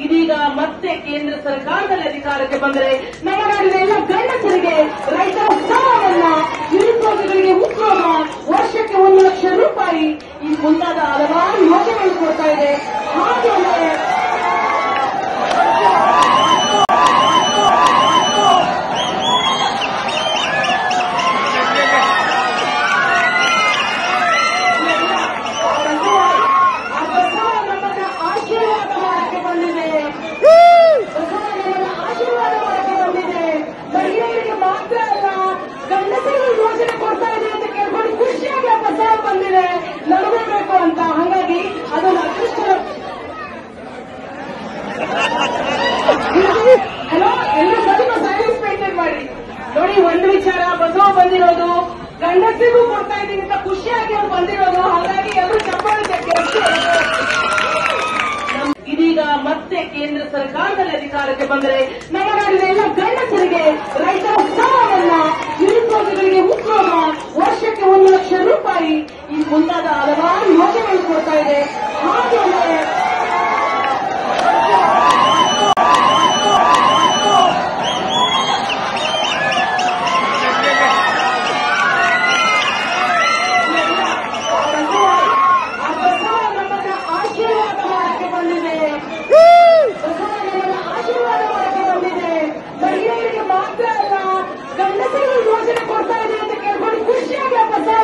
ಇದೀಗ ಮತ್ತೆ ಕೇಂದ್ರ ಸರ್ಕಾರದಲ್ಲಿ ಅಧಿಕಾರಕ್ಕೆ ಬಂದರೆ ನಮ್ಮ ನಾಡಿನ ಎಲ್ಲ ಗಂಡಸರಿಗೆ ರೈತರ ಸಾಲವನ್ನ, ನಿರುದ್ಯೋಗಿಗಳಿಗೆ ಉದ್ಯೋಗ, ವರ್ಷಕ್ಕೆ 1 ಲಕ್ಷ ರೂಪಾಯಿ ಈ ಮುಂತಾದ ಹಲವಾರು ಯೋಜನೆಗಳು ಕೊಡ್ತಾ ಇದೆ. ಹಾಗೆಯೇ ಬಂದಿದೆ, ನಡಬೇಕು ಅಂತ. ಹಾಗಾಗಿ ಅದನ್ನು ಅದೃಷ್ಟದ ಹಲೋ ಎಲ್ಲ ಸ್ವಲ್ಪ ಸೈಲೆನ್ಸ್ ಮೇಂಟೈನ್ ಮಾಡಿ. ನೋಡಿ, ಒಂದು ವಿಚಾರ, ಬಸವ ಬಂದಿರೋದು ಗಂಡಸರಿಗೂ ಕೊಡ್ತಾ ಇದ್ದೀನಿ ಅಂತ ಖುಷಿಯಾಗಿ ಅವ್ರು ಬಂದಿರೋದು. ಹಾಗಾಗಿ ಎಲ್ಲರೂ ಚಪ್ಪಾಳೆ ಇದೀಗ ಮತ್ತೆ ಕೇಂದ್ರ ಸರ್ಕಾರದಲ್ಲಿ ಅಧಿಕಾರಕ್ಕೆ ಬಂದರೆ ನಮ್ಮ ನಾಡಿನ ಎಲ್ಲ ಗಂಡಸರಿಗೆ ರೈತರ ಸಾಲವನ್ನ, ನಿರುದ್ಯೋಗಿಗಳಿಗೆ ಉದ್ಯೋಗ, ವರ್ಷಕ್ಕೆ 1 ಲಕ್ಷ ರೂಪಾಯಿ ಈ ಮುಂತಾದ ಹಲವಾರು ಯೋಜನೆಗಳು ಕೊಡ್ತಾ ಇದೆ. ಹಾಗೆಯೇ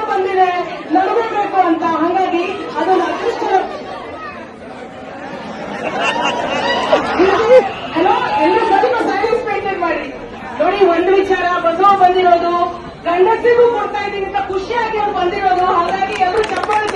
ಬಂದಿದೆ, ನಡಬೇಕು ಅಂತ. ಹಾಗಾಗಿ ಅದನ್ನು ಅದೃಷ್ಟದ ಹಲೋ ಎಲ್ಲ ಸ್ವಲ್ಪ ಸೈಲೆನ್ಸ್ ಮೇಂಟೈನ್ ಮಾಡಿ. ನೋಡಿ, ಒಂದು ವಿಚಾರ, ಬಸವ ಬಂದಿರೋದು ಗಂಡಸರಿಗೂ ಕೊಡ್ತಾ ಇದ್ದೀನಿ ಅಂತ ಖುಷಿಯಾಗಿ ಅವ್ರು ಬಂದಿರೋದು. ಹಾಗಾಗಿ ಎಲ್ಲರೂ ಚಪ್ಪಾಳೆ